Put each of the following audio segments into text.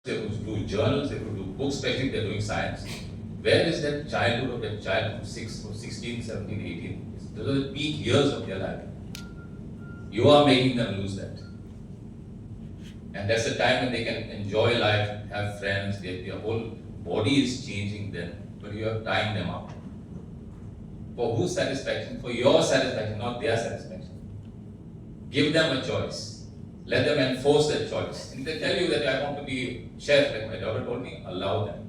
they could do journals, they could do books, especially if they're doing science. Where is that childhood of that child from 16, 17, 18? Those are the peak years of their life. You are making them lose that. And that's the time when they can enjoy life, have friends, their whole body is changing then, but you are tying them up. For whose satisfaction? For your satisfaction, not their satisfaction. Give them a choice. Let them enforce that choice. If they tell you that I want to be chef, like my daughter told me, allow them.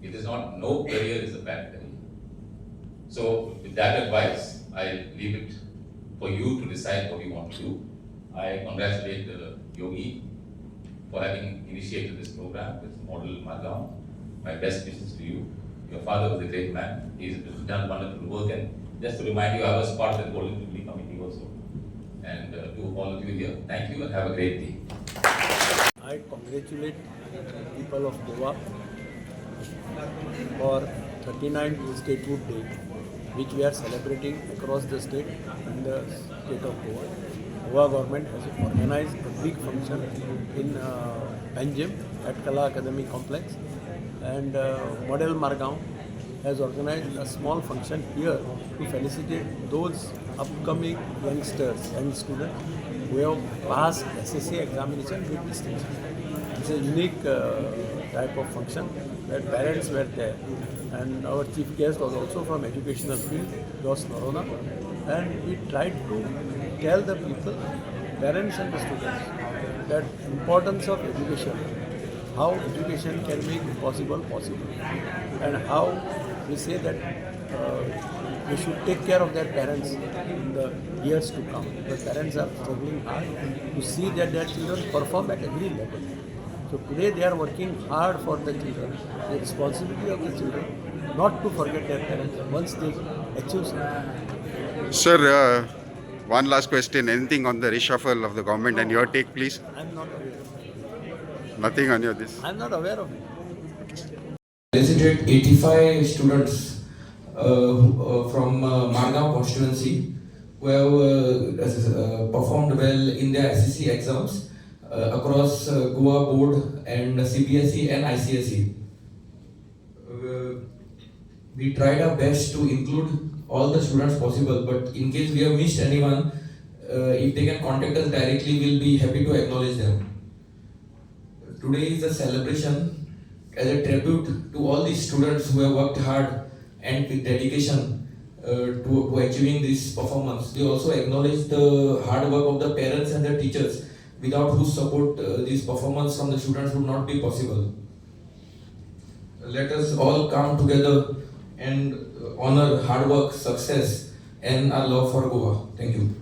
It is not, no career is a bad career. So with that advice, I leave it for you to decide what you want to do. I congratulate Yogi for having initiated this program with Model Margao. My best wishes to you. Your father was a great man. He's done wonderful work, and just to remind you, I was part of the Golden Jubilee Committee also. And to all of you here, thank you and have a great day. I congratulate people of Goa for 39th Statehood Day, which we are celebrating across the state in the state of Goa. Goa government has organized a big function in Panjim at Kala Academy Complex, and Model Margao has organized a small function here to felicitate those upcoming youngsters and students who have passed SSC examination with distinction. It's a unique type of function where parents were there, and our chief guest was also from educational field, Jos Norona, and we tried to tell the people, parents and the students, that importance of education, how education can make impossible possible, and how we say that they should take care of their parents in the years to come. The parents are struggling hard to see that their children perform at every level. So today they are working hard for the children. The responsibility of the children not to forget their parents once they achieve something. Sir, one last question. Anything on the reshuffle of the government and your take, please? I'm not aware of it. Nothing on your this? I'm not aware of it. Felicitate 85 students from Margao constituency who have performed well in their SSC exams across Goa board and CBSE and ICSE. We tried our best to include all the students possible, but in case we have missed anyone, if they can contact us directly, we'll be happy to acknowledge them. Today is a celebration as a tribute to all these students who have worked hard and with dedication to achieving this performance. We also acknowledge the hard work of the parents and the teachers, without whose support this performance from the students would not be possible. Let us all come together and honor hard work, success, and our love for Goa. Thank you.